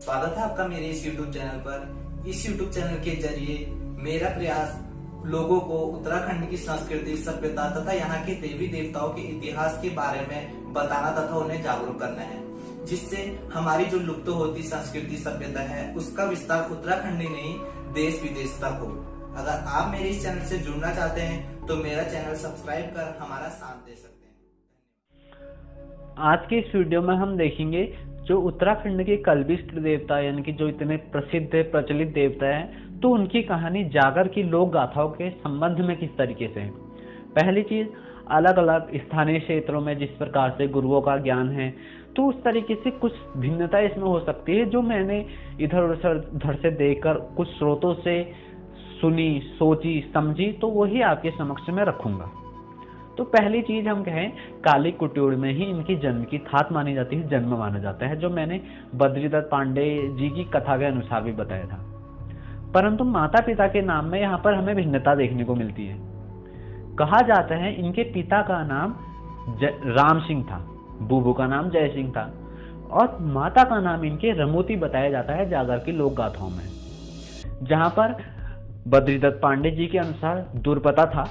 स्वागत है आपका मेरे इस YouTube चैनल पर। इस YouTube चैनल के जरिए मेरा प्रयास लोगों को उत्तराखंड की संस्कृति, सभ्यता तथा यहाँ के देवी देवताओं के इतिहास के बारे में बताना तथा उन्हें जागरूक करना है, जिससे हमारी जो लुप्त होती संस्कृति सभ्यता है उसका विस्तार उत्तराखंड ही नहीं देश विदेश तक हो। अगर आप मेरे इस चैनल से जुड़ना चाहते हैं तो मेरा चैनल सब्सक्राइब कर हमारा साथ दे सकते हैं। आज के इस वीडियो में हम देखेंगे जो उत्तराखंड के कल्पिष्ट देवता यानी कि जो इतने प्रसिद्ध प्रचलित देवता हैं, तो उनकी कहानी जागर की लोक गाथाओं के संबंध में किस तरीके से है। पहली चीज, अलग अलग स्थानीय क्षेत्रों में जिस प्रकार से गुरुओं का ज्ञान है, तो उस तरीके से कुछ भिन्नता इसमें हो सकती है जो मैंने इधर उधर से देखकर कुछ स्रोतों से सुनी, सोची, समझी, तो वही आपके समक्ष में रखूंगा। तो पहली चीज हम कहें, काली कुट्यूड़ में ही इनकी जन्म की थात मानी जाती है, जन्म माना जाता है, जो मैंने बद्रीदत्त पांडे जी की कथा के अनुसार भी बताया था। परंतु माता पिता के नाम में यहाँ पर हमें भिन्नता देखने को मिलती है। कहा जाता है इनके पिता का नाम राम सिंह था, बूबू का नाम जय सिंह था, और माता का नाम इनके रमोती बताया जाता है जागर की लोक गाथाओं में। जहां पर बद्रीदत्त पांडे जी के अनुसार दुर्पता था,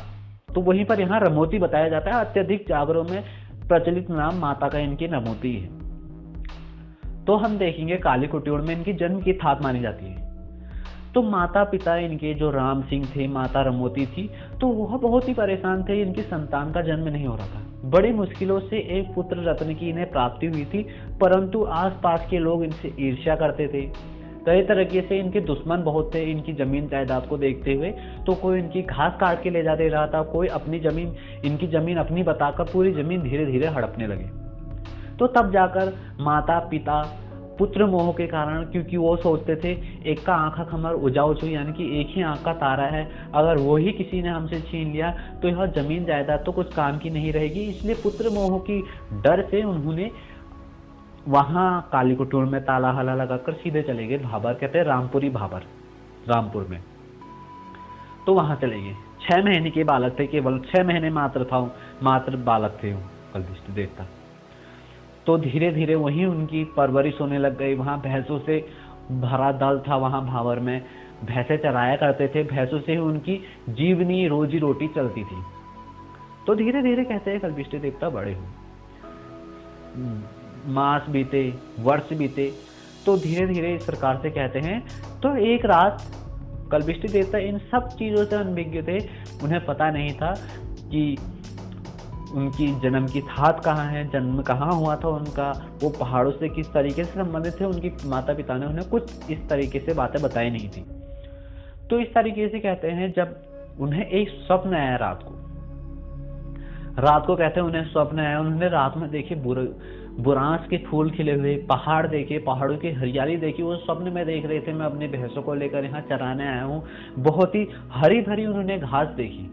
तो वहीं पर यहाँ रमोती बताया जाता है। अत्यधिक जागरों में प्रचलित नाम माता का इनकी रमोती है। तो हम देखेंगे काली कुट्यूड़ में इनकी जन्म की थात मानी जाती है। तो माता पिता इनके जो राम सिंह थे, माता रमोती थी, तो वह बहुत ही परेशान थे, इनकी संतान का जन्म नहीं हो रहा था। बड़ी मुश्किलों से एक पुत्र रत्न की इन्हें प्राप्ति हुई थी, परंतु आसपास के लोग इनसे ईर्ष्या करते थे। कई तरीके से इनके दुश्मन बहुत थे इनकी जमीन जायदाद को देखते हुए। तो कोई इनकी घास काट के ले जा दे रहा था, कोई अपनी जमीन, इनकी जमीन अपनी बताकर पूरी जमीन धीरे धीरे हड़पने लगे। तो तब जाकर माता पिता पुत्र मोह के कारण, क्योंकि वो सोचते थे एक का आंखा खमर उजाऊ छू, यानी कि एक ही आंख का तारा है, अगर वो ही किसी ने हमसे छीन लिया तो यह जमीन जायदाद तो कुछ काम की नहीं रहेगी। इसलिए पुत्र मोह की डर से उन्होंने वहां काली कुट्यूड़ में ताला हला लगाकर सीधे चले गए भाबर, कहते हैं रामपुरी भाबर, रामपुर में। तो वहां चले गए। 6 महीने के बालक थे, केवल 6 महीने मात्र बालक थे कल्पिष्ट देवता। तो धीरे धीरे वहीं उनकी परवरिश होने लग गई। वहां भैंसों से भरा दल था, वहां भावर में भैंसे चराया करते थे, भैंसों से उनकी जीवनी रोजी रोटी चलती थी। तो धीरे धीरे कहते हैं कल्पिष्ट देवता बड़े हुए, मास बीते, वर्ष बीते, तो धीरे धीरे इस प्रकार से कहते हैं। तो एक रात कल्पिष्ट देवता इन सब चीजों से अनभिज्ञ थे। उन्हें पता नहीं था कि उनकी जन्म की थात कहाँ है, जन्म कहाँ हुआ था उनका, वो पहाड़ों से किस तरीके से संबंधित थे। उनकी माता पिता ने उन्हें कुछ इस तरीके से बातें बताई नहीं थी। तो इस तरीके से कहते हैं जब उन्हें एक स्वप्न आया रात को कहते हैं उन्हें स्वप्न आया। उन्होंने रात में देखे बुरांस के फूल खिले हुए, पहाड़ देखे, पहाड़ों की हरियाली देखी। वो स्वप्न में देख रहे थे मैं अपने भैंसों को लेकर यहाँ चराने आया हूँ। बहुत ही हरी भरी उन्होंने घास देखी।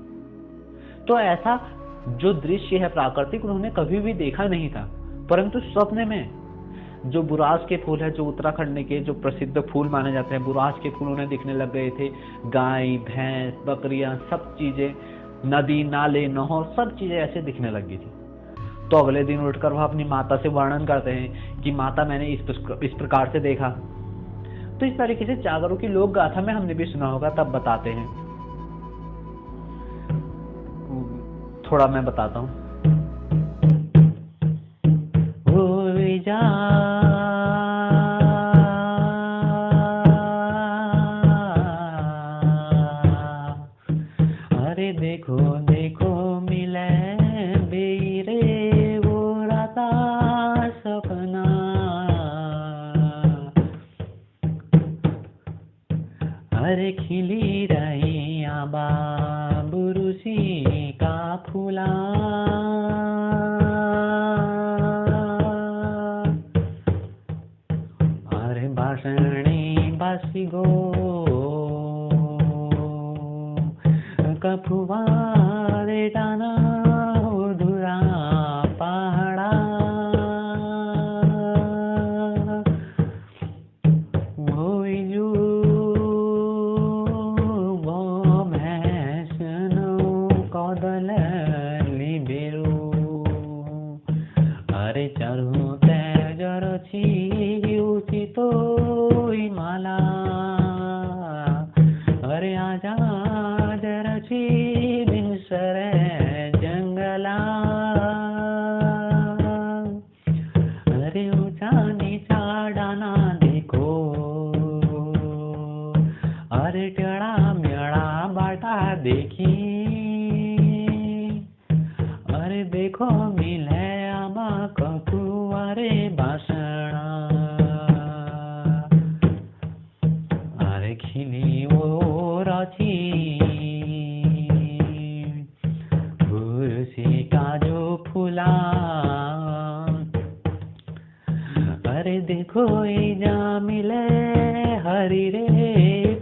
तो ऐसा जो दृश्य है प्राकृतिक उन्होंने कभी भी देखा नहीं था, परंतु स्वप्न में जो बुरांस के फूल है, जो उत्तराखंड के जो प्रसिद्ध फूल माने जाते हैं, बुरांस के फूल उन्हें दिखने लग गए थे। गाय, भैंस, बकरियां, सब चीजें, नदी, नाले, नहर, सब चीजें ऐसे दिखने लगी थी। तो अगले दिन उठकर वह अपनी माता से वर्णन करते हैं कि माता मैंने इस प्रकार से देखा। तो इस तरीके से जागरों की लोक गाथा में हमने भी सुना होगा, तब बताते हैं। थोड़ा मैं बताता हूँ। अरे देखो देखो मिले बेरे वो राता सपना, अरे खिली रही आबा बुरुसी का फूला, अरे बासणी बासी गो कफुवारे टाना धुरा पहाड़ा, भोइजू वो भैंसनो कदल लिबेरू, अरे चरू तेजर छी उचितो कोई माला, अरे आजा जराची बिनसर जंगला, अरे ऊंचा नीचा डाना देखो, अरे टेढ़ा मेढ़ा बाटा देखी, अरे देखो मिले आमा ककुआरे बासणा, अरे खिली ओराची फुरसी का जो फुला, अरे देखो जा मिले हरी रे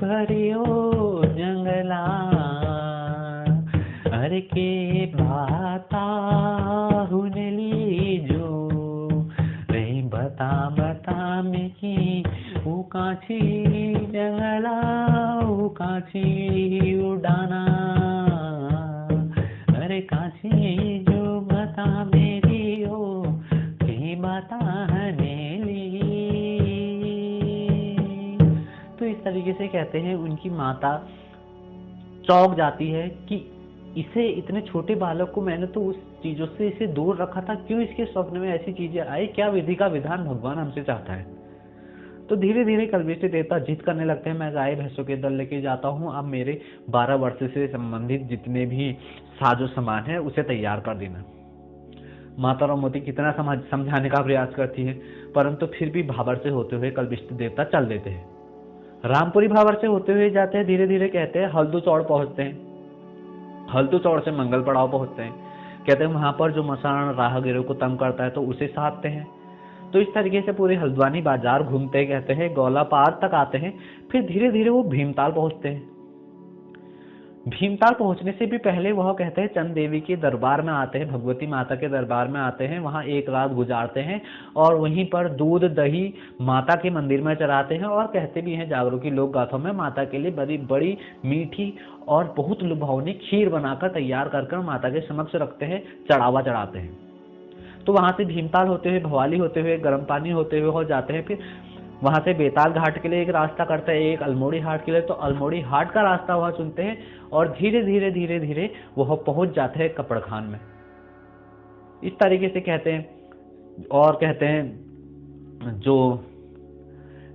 भरियो जंगला, अरे के बाता हुनली जो रे बता बता में की उकाची जंगला उकाची उड़ाना, अरे काची जो बता मेरी ओ के बता हनेली। तो इस तरीके से कहते हैं उनकी माता चौंक जाती है कि इसे इतने छोटे बालक को मैंने तो उस चीजों से इसे दूर रखा था, क्यों इसके स्वप्न में ऐसी चीजें आई, क्या विधि का विधान भगवान हमसे चाहता है। तो धीरे धीरे कल्पिष्ट देवता जिद करने लगते हैं, मैं गाय भैंसों के दल लेके जाता हूँ, अब मेरे 12 वर्ष से संबंधित जितने भी साजो सामान है उसे तैयार कर देना। माता रमोती कितना समझाने का प्रयास करती है, परंतु फिर भी भाबर से होते हुए कल्पिष्ट देवता चल देते हैं। रामपुरी भाबर से होते हुए जाते हैं, धीरे धीरे कहते हैं हल्दू चौड़ पहुंचते हैं, हल्दू चौड़ से मंगल पड़ाव पहुंचते हैं, कहते हैं वहां पर जो मसान राहगीरों को तंग करता है तो उसे साधते हैं। तो इस तरीके से पूरे हल्द्वानी बाजार घूमते हैं, कहते हैं गौला पार तक आते हैं, फिर धीरे धीरे वो भीमताल पहुंचते हैं। भीमताल पहुंचने से भी पहले वह कहते हैं चंद देवी के दरबार में आते हैं, भगवती माता के दरबार में आते हैं, वहां एक रात गुजारते हैं और वहीं पर दूध दही माता के मंदिर में चढ़ाते हैं और कहते भी हैं जागरों की लोक गाथाओं में माता के लिए बड़ी बड़ी मीठी और बहुत लुभावनी खीर बनाकर तैयार कर माता के समक्ष रखते हैं, चढ़ावा चढ़ाते हैं। तो वहां से भीमताल होते हुए, भवाली होते हुए, गर्म पानी होते हुए हो जाते हैं, फिर वहां से बेताल घाट के लिए एक रास्ता करते हैं, एक अल्मोड़ी हाट के लिए, तो अल्मोड़ी हाट का रास्ता वह चुनते हैं और धीरे धीरे धीरे धीरे वह पहुंच जाते हैं कपड़खान में। इस तरीके से कहते हैं और कहते हैं जो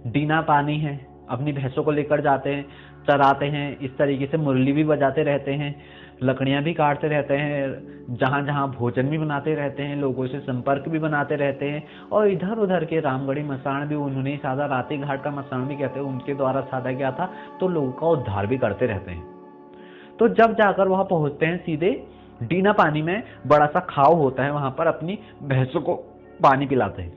डीना पानी है अपनी भैंसों को लेकर जाते हैं, चराते हैं, इस तरीके से मुरली भी बजाते रहते हैं, लकड़ियां भी काटते रहते हैं, जहां जहां भोजन भी बनाते रहते हैं, लोगों से संपर्क भी बनाते रहते हैं और इधर उधर के रामगढ़ी मसान भी उन्होंने साधा, राती घाट का मसान भी कहते हैं उनके द्वारा साधा गया था, तो लोगों का उद्धार भी करते रहते हैं। तो जब जाकर वहां पहुंचते हैं सीधे डीना पानी में बड़ा सा खाव होता है, वहां पर अपनी भैंसों को पानी पिलाते हैं।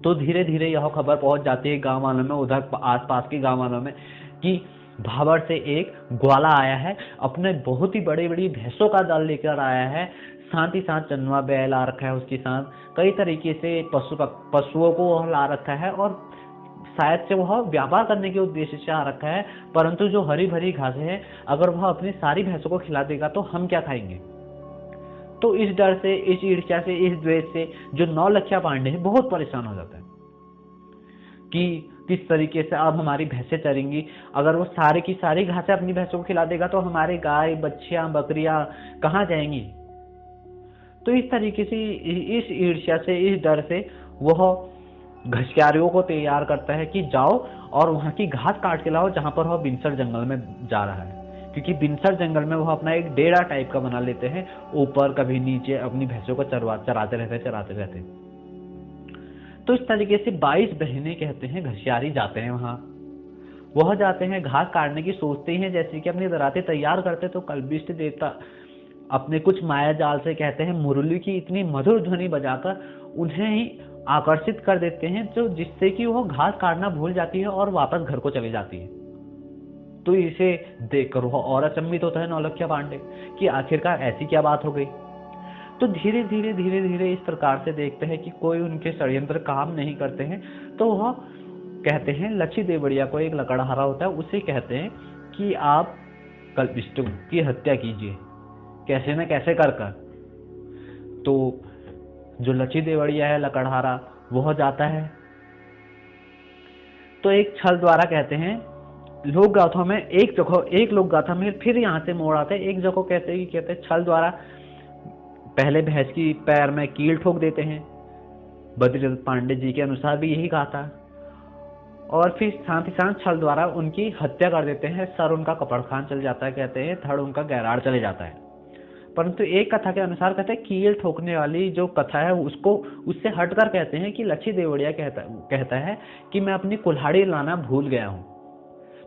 तो धीरे धीरे यह खबर पहुंच जाती है गांव वालों में, उधर आसपास के गांव वालों में कि भाबर से एक ग्वाला आया है, अपने बहुत ही बड़ी बड़ी भैंसों का दल लेकर आया है, साथ ही साथ चंदवा बैल आ रखा है, उसके साथ कई तरीके से पशुओं को वह ला रखा है और शायद से वह व्यापार करने के उद्देश्य से आ रखा है, परंतु जो हरी भरी घासें हैं अगर वह अपनी सारी भैंसों को खिला देगा तो हम क्या खाएंगे। तो इस डर से, इस ईर्ष्या से, इस द्वेष से जो नौलखिया पांडे हैं बहुत परेशान हो जाते हैं कि किस तरीके से अब हमारी भैंसें चरेंगी, अगर वो सारी की सारी घासें अपनी भैंसों को खिला देगा तो हमारे गाय बच्चियां बकरियां कहाँ जाएंगी। तो इस तरीके से, इस ईर्ष्या से, इस डर से वह घसियारियों को तैयार करता है कि जाओ और वहां की घास काट के लाओ जहां पर वह बिनसर जंगल में जा रहा है, क्योंकि बिनसर जंगल में वह अपना एक डेरा टाइप का बना लेते हैं, ऊपर कभी नीचे अपनी भैंसों को चराते रहते। तो इस तरीके से 22 बहनें कहते हैं घसियारी जाते हैं वहां, वह जाते हैं घास काटने की सोचते हैं, जैसे कि अपनी दराते तैयार करते तो कल्पिष्ट देवता अपने कुछ माया जाल से कहते हैं मुरली की इतनी मधुर ध्वनि बजाकर उन्हें ही आकर्षित कर देते हैं, जो जिससे कि वह घास काटना भूल जाती है और वापस घर को चली जाती है। तो इसे देखकर वह और अचंभित होता है नौलखिया पांडे कि आखिरकार ऐसी क्या बात हो गई। तो धीरे धीरे इस प्रकार से देखते हैं कि कोई उनके षड्यंत्र काम नहीं करते हैं, तो वह कहते हैं लच्छी देवड़िया को एक लकड़हारा होता है, उसे कहते हैं कि आप कल्पिष्ट की हत्या कीजिए कैसे न कैसे कर। तो जो लच्छी देवड़िया है लकड़हारा वह जाता है तो एक छल द्वारा कहते हैं लोक गाथाओं में एक लोक गाथा में फिर यहाँ से मोड़ आते हैं। एक जगह कहते हैं छल द्वारा पहले भैंस की पैर में कील ठोक देते हैं, बद्रीनाथ पांडे जी के अनुसार भी यही गाथा, और फिर साथ ही साथ छल द्वारा उनकी हत्या कर देते हैं। सर उनका कपड़खान चल जाता है, कहते हैं धड़ उनका गैराड़ चले जाता है। परंतु एक कथा के अनुसार कहते हैं कील ठोकने वाली जो कथा है उससे हटकर कहते हैं कि लच्छी देवड़िया कहता है कि मैं अपनी कुल्हाड़ी लाना भूल गया हूँ,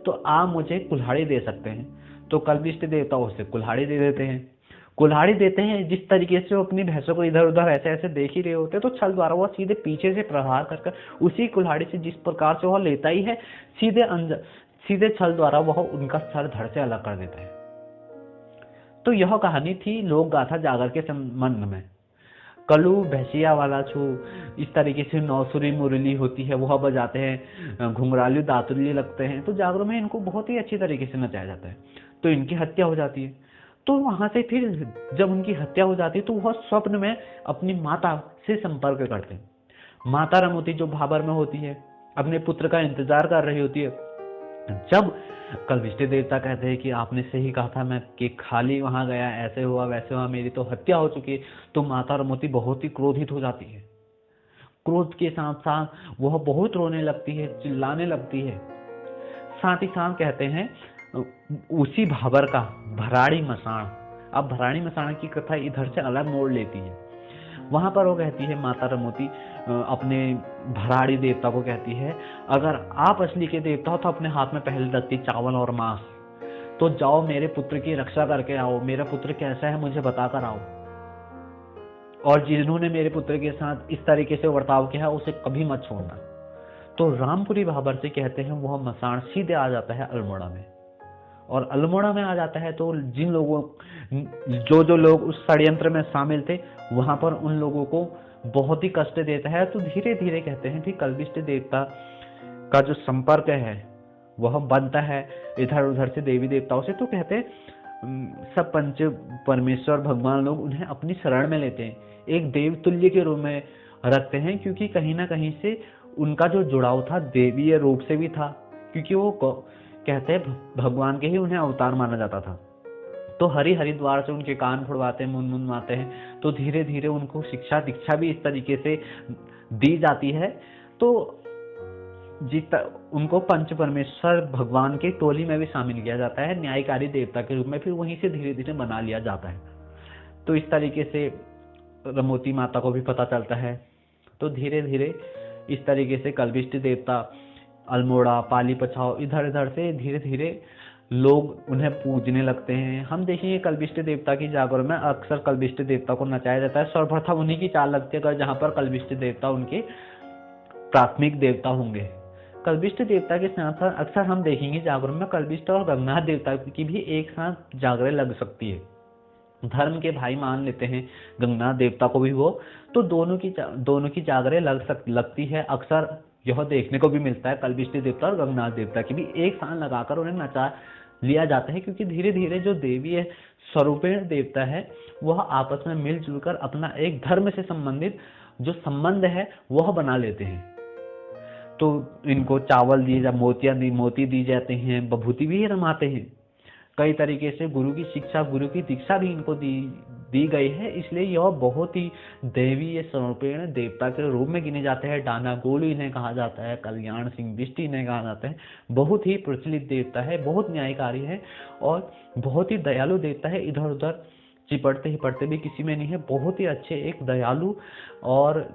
तो आप मुझे कुल्हाड़ी दे सकते हैं। तो कल्पिष्ट देवता उसे कुल्हाड़ी दे देते हैं। कुल्हाड़ी देते हैं, जिस तरीके से वो अपनी भैंसों को इधर उधर ऐसे ऐसे देख ही रहे होते हैं, तो छल द्वारा वह सीधे पीछे से प्रहार कर उसी कुल्हाड़ी से जिस प्रकार से वह लेता ही है, सीधे छल द्वारा वह उनका सर धड़ से अलग कर देता है। तो यह कहानी थी लोक गाथा जागर के संबंध में। कलू भैंसिया वाला छू, इस तरीके से नौसुरी मुरली होती है, वह बजाते हैं, घुंघरालू दातुली लगते हैं, तो जागरों में इनको बहुत ही अच्छी तरीके से नचाया जाता है। तो इनकी हत्या हो जाती है। तो वहां से फिर जब उनकी हत्या हो जाती है तो वह स्वप्न में अपनी माता से संपर्क करते हैं। माता रमोती जो भाबर में होती है, अपने पुत्र का इंतजार कर रही होती है। जब कल्पिष्ट देवता कहते हैं कि आपने सही कहा था, मैं कि खाली वहां गया, ऐसे हुआ वैसे हुआ, मेरी तो हत्या हो चुकी है, तो माता रमोती बहुत ही क्रोधित हो जाती है। क्रोध के साथ साथ वह बहुत रोने लगती है, चिल्लाने लगती है। साथ ही साथ कहते हैं उसी भाबर का भराड़ी मसाण, अब भराड़ी मसाण की कथा इधर से अलग मोड़ लेती है। वहां पर वो कहती है माता रमोती अपने भराड़ी देवता को कहती है, अगर आप असली के देवता हो तो अपने हाथ में पहले रखती चावल और मांस, तो जाओ मेरे पुत्र की रक्षा करके आओ, मेरा पुत्र कैसा है मुझे बताकर आओ, और जिन्होंने मेरे पुत्र के साथ इस तरीके से बर्ताव किया उसे कभी मत छोड़ना। तो रामपुरी भाबर से कहते हैं वह मसाण सीधे आ जाता है अल्मोड़ा में, और अल्मोड़ा में आ जाता है तो जिन लोगों जो लोग उस षड्यंत्र में शामिल थे वहां पर उन लोगों को बहुत ही कष्ट देता है। तो धीरे धीरे कहते हैं कि कल्पिष्ट देवता का जो संपर्क है वह बनता है इधर उधर से देवी देवताओं से। तो कहते हैं सब पंच परमेश्वर भगवान लोग उन्हें अपनी शरण में लेते हैं, एक देव तुल्य के रूप में रखते हैं, क्योंकि कहीं ना कहीं से उनका जो जुड़ाव था देवीय रूप से भी था, क्योंकि वो कहते हैं भगवान के ही उन्हें अवतार माना जाता था। तो हरिद्वार से उनके कान फुड़वाते हैं, मुनमुनाते हैं, तो धीरे धीरे उनको शिक्षा दीक्षा भी इस तरीके से दी जाती है। तो उनको पंच परमेश्वर भगवान के टोली में भी शामिल किया जाता है, न्यायकारी देवता के रूप में, फिर वहीं से धीरे धीरे बना लिया जाता है। तो इस तरीके से रमोती माता को भी पता चलता है। तो धीरे धीरे इस तरीके से कल्पिष्ट देवता अल्मोड़ा, पाली पछाव, इधर इधर से धीरे धीरे लोग उन्हें पूजने लगते हैं। हम देखेंगे कल्पिष्ट देवता की जागरण में अक्सर कल्पिष्ट देवता को नचाया जाता है। सर्वप्रथम उन्हीं की चाल लगती है जहां पर कल्पिष्ट देवता उनके प्राथमिक देवता होंगे। कल्पिष्ट देवता के साथ साथ अक्सर हम देखेंगे जागरण में कल्पिष्ट और गंगनाथ देवता की भी एक साथ जागरण लग सकती है। धर्म के भाई मान लेते हैं गंगनाथ देवता को भी वो, तो दोनों की जागरण लगती है। अक्सर यह देखने को भी मिलता है कल्पिष्ट देवता और गंगनाथ देवता की भी एक साथ लगाकर उन्हें नचा लिया जाता है, क्योंकि धीरे धीरे जो देवी है स्वरूपेण देवता है वह आपस में मिलजुल कर अपना एक धर्म से संबंधित जो संबंध है वह बना लेते हैं। तो इनको चावल दिए जा मोती दी जाते हैं, बभूति भी रमाते हैं। कई तरीके से गुरु की शिक्षा, गुरु की दीक्षा भी इनको दी गई है, इसलिए यह बहुत ही देवीय स्वरूपेण देवता के रूप में गिने जाते हैं। डाना गोलू इन्हें कहा जाता है, कल्याण सिंह बिष्टी इन्हें कहा जाता है। बहुत ही प्रचलित देवता है, बहुत न्यायकारी है और बहुत ही दयालु देवता है। इधर उधर चिपटते हिपटते भी किसी में नहीं है। बहुत ही अच्छे एक दयालु और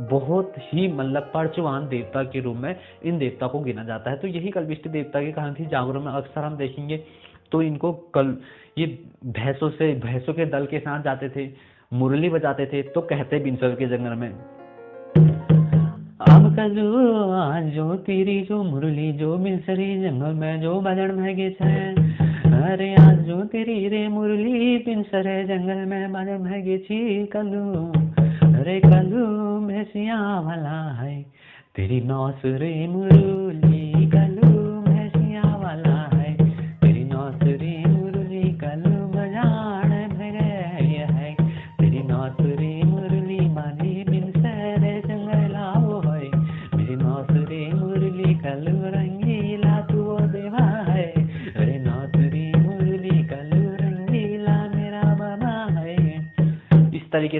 बहुत ही मतलब पर्चवान देवता के रूप में इन देवता को गिना जाता है। तो यही कल्पिष्ट देवता की कहानी थी। जागरण में अक्सर हम देखेंगे तो इनको ये भैंसों के दल के साथ जाते थे, मुरली बजाते थे। तो कहते बिनसर के जंगल में अब कलू आज जो तेरी जो मुरली जो बिनसरी जंगल में जो बजन महगे छे, अरे आज जो तेरी रे मुरली बिनसरे जंगल में बजन महगे छी कलू, अरे कलू भैंसिया वाला है तेरी नौस रे मुरली, कलू भैंसिया वाला है तेरी नौस रे मुरली, कलू बजाड़ भगे है तेरी नौस रे मुरली, बाजी बिन सरे जंगल आओ है मेरी नौस रे मुरली, कलू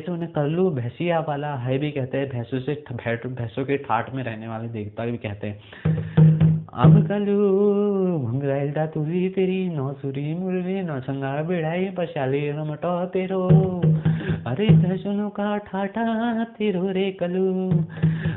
से उन्हें कल्लू भैंसिया वाला है भी कहते हैं, भैंसों के ठाठ में रहने वाले देवता भी कहते हैं। अब कलू घुंघराइल दा तुरी तेरी नौसुरी मुरली नौसंगा बिड़ाई पशाली रमटो तेरो, अरे भैंसों का ठाठा तेरो रे कलू,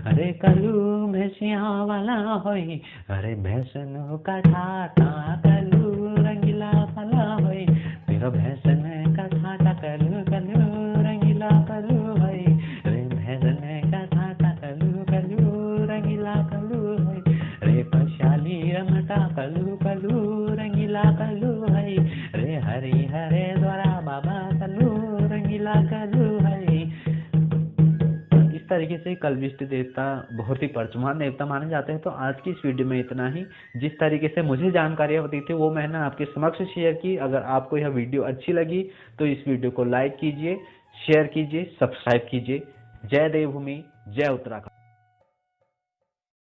अरे कलू भैंसिया वाला होई, अरे भैंसों का ठाठा कलू रंगीला वाला होई, तेरा भैंसन का ठाठा कलू कलू रंगीला कलू होई, अरे भैंसन का ठाठा कलू कलू रंगीला कलू होई, रे पशाली रमटा कलू कलू रंगीला कलू है, रे हरि हरे द्वारा बाबा कलू रंगीला कलू है। इस तरीके से कल्विष्ट देवता बहुत ही परचमान देवता माने जाते हैं। तो आज की इस वीडियो में इतना ही। जिस तरीके से मुझे जानकारियाँ बताई थी वो मैंने आपके समक्ष शेयर की। अगर आपको यह वीडियो अच्छी लगी तो इस वीडियो को लाइक कीजिए, शेयर कीजिए, सब्सक्राइब कीजिए। जय देवभूमि, जय उत्तराखंड।